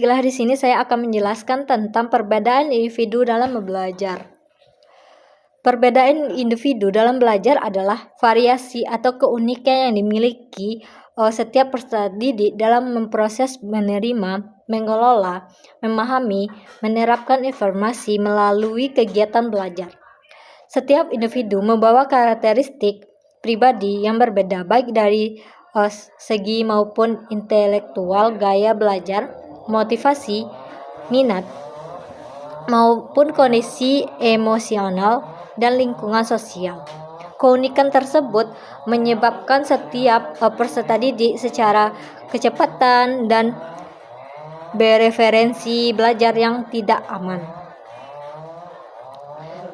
Baiklah, di sini saya akan menjelaskan tentang perbedaan individu dalam belajar. Perbedaan individu dalam belajar adalah variasi atau keunikan yang dimiliki setiap peserta didik dalam memproses, menerima, mengelola, memahami, menerapkan informasi melalui kegiatan belajar. Setiap individu membawa karakteristik pribadi yang berbeda, baik dari segi maupun intelektual, gaya belajar, motivasi, minat, maupun kondisi emosional dan lingkungan sosial. Keunikan tersebut menyebabkan setiap peserta didik secara kecepatan dan bereferensi belajar yang tidak aman.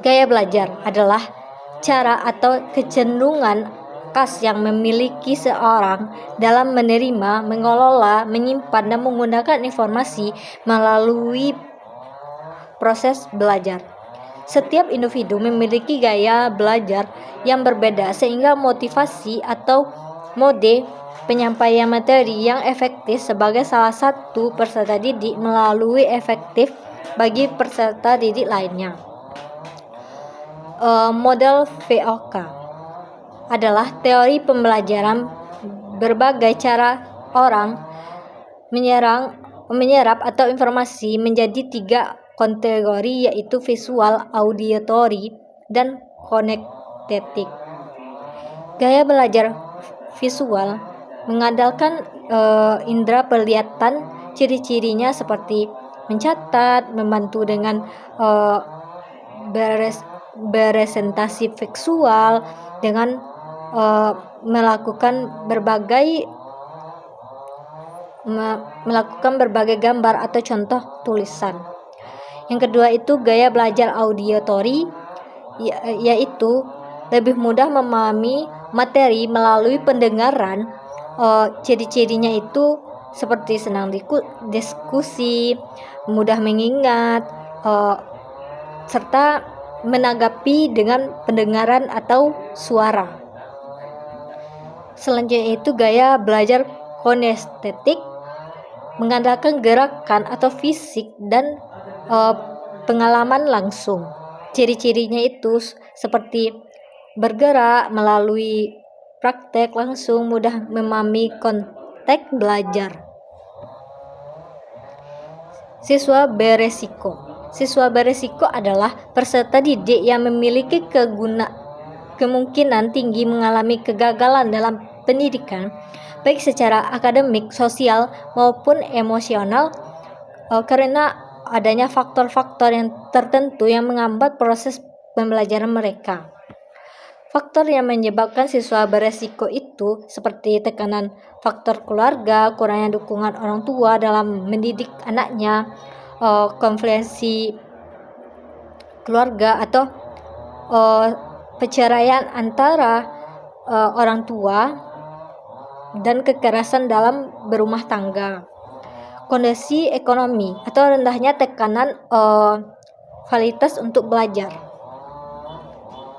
Gaya belajar adalah cara atau kecenderungan khas yang memiliki seorang dalam menerima, mengelola, menyimpan, dan menggunakan informasi melalui proses belajar. Setiap individu memiliki gaya belajar yang berbeda, sehingga motivasi atau mode penyampaian materi yang efektif sebagai salah satu peserta didik melalui efektif bagi peserta didik lainnya. Model VOK adalah teori pembelajaran berbagai cara orang menyerap atau informasi menjadi 3 kategori, yaitu visual, auditory, dan kinestetik. Gaya belajar visual mengandalkan indera penglihatan. Ciri-cirinya seperti mencatat, membantu dengan beresentasi visual dengan melakukan berbagai gambar atau contoh tulisan. Yang kedua itu gaya belajar auditory, yaitu lebih mudah memahami materi melalui pendengaran. Ciri-cirinya itu seperti senang diskusi, mudah mengingat, serta menanggapi dengan pendengaran atau suara. Selanjutnya itu gaya belajar kinestetik, mengandalkan gerakan atau fisik dan pengalaman langsung. Ciri-cirinya itu seperti bergerak melalui praktek langsung, mudah memahami konteks belajar. Siswa beresiko. Siswa beresiko adalah peserta didik yang memiliki kemungkinan tinggi mengalami kegagalan dalam pendidikan, baik secara akademik, sosial, maupun emosional, karena adanya faktor-faktor yang tertentu yang menghambat proses pembelajaran mereka. Faktor yang menyebabkan siswa beresiko itu seperti tekanan faktor keluarga, kurangnya dukungan orang tua dalam mendidik anaknya, konflik keluarga atau perceraian antara orang tua, dan kekerasan dalam berumah tangga. Kondisi ekonomi atau rendahnya tekanan kualitas untuk belajar.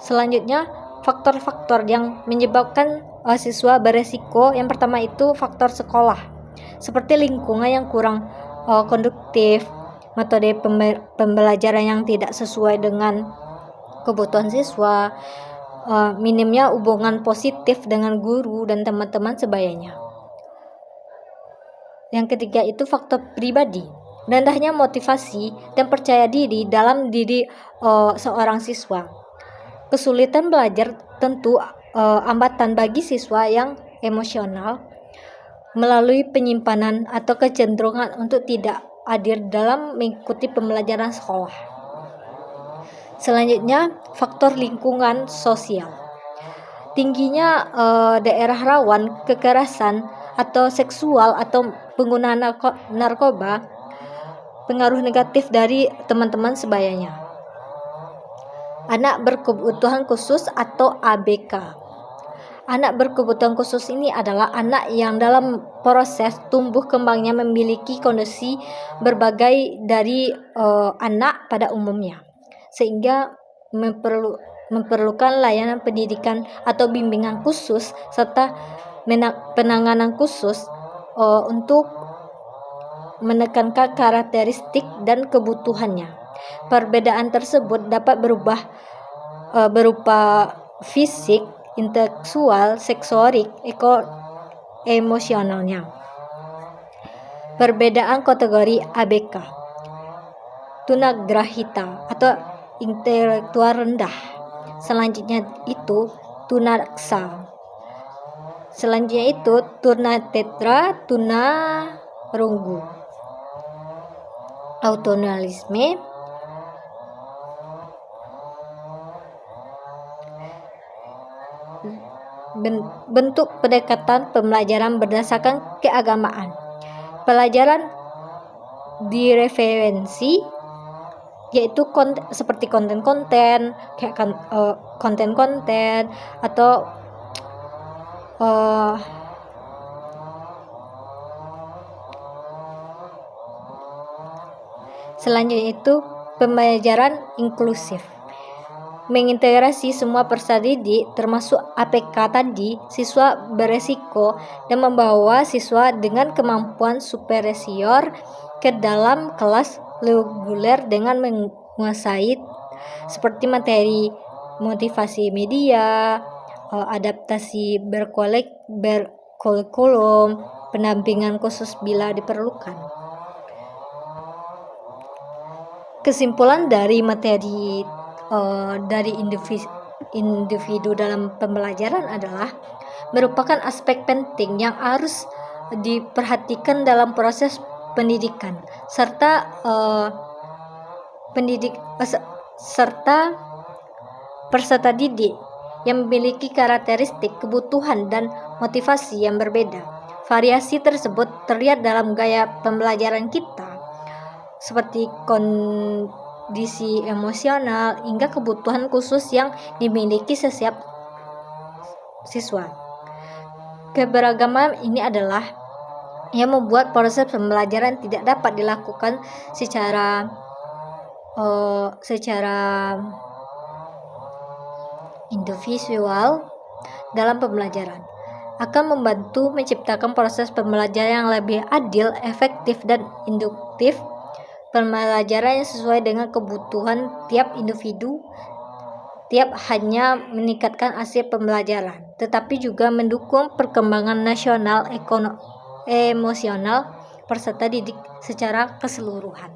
Selanjutnya, faktor-faktor yang menyebabkan siswa beresiko, yang pertama itu faktor sekolah, seperti lingkungan yang kurang konduktif, metode pembelajaran yang tidak sesuai dengan kebutuhan siswa, minimnya hubungan positif dengan guru dan teman-teman sebayanya. Yang ketiga itu faktor pribadi, rendahnya motivasi dan percaya diri dalam diri seorang siswa. Kesulitan belajar tentu hambatan bagi siswa yang emosional melalui penyimpanan atau kecenderungan untuk tidak hadir dalam mengikuti pembelajaran sekolah. Selanjutnya, faktor lingkungan sosial. Tingginya daerah rawan kekerasan atau seksual atau penggunaan narkoba, pengaruh negatif dari teman-teman sebayanya. Anak berkebutuhan khusus atau ABK. Anak berkebutuhan khusus ini adalah anak yang dalam proses tumbuh kembangnya memiliki kondisi berbagai dari anak pada umumnya, sehingga memerlukan layanan pendidikan atau bimbingan khusus serta penanganan khusus untuk menekankan karakteristik dan kebutuhannya. Perbedaan tersebut dapat berupa fisik, intelektual, seksorik, emosionalnya. Perbedaan kategori ABK, tunagrahita atau intelektual rendah. Selanjutnya itu tunaksa. Selanjutnya itu tunanetra, tunarunggu. Autonomisme, bentuk pendekatan pembelajaran berdasarkan keagamaan. Pelajaran direferensi yaitu seperti konten-konten kayak konten-konten atau selanjutnya itu pembelajaran inklusif, mengintegrasi semua peserta didik termasuk APK tadi. Siswa beresiko dan membawa siswa dengan kemampuan superior ke dalam kelas reguler dengan menguasai seperti materi motivasi media, adaptasi berkurikulum, pendampingan khusus bila diperlukan. Kesimpulan dari materi dari individu dalam pembelajaran adalah merupakan aspek penting yang harus diperhatikan dalam proses pendidikan serta peserta didik yang memiliki karakteristik, kebutuhan, dan motivasi yang berbeda. Variasi tersebut terlihat dalam gaya pembelajaran kita, seperti kondisi emosional hingga kebutuhan khusus yang dimiliki setiap siswa. Keberagaman ini adalah yang membuat proses pembelajaran tidak dapat dilakukan secara individual dalam pembelajaran, akan membantu menciptakan proses pembelajaran yang lebih adil, efektif, dan induktif. Pembelajaran yang sesuai dengan kebutuhan tiap individu hanya meningkatkan hasil pembelajaran, tetapi juga mendukung perkembangan nasional, emosional peserta didik secara keseluruhan.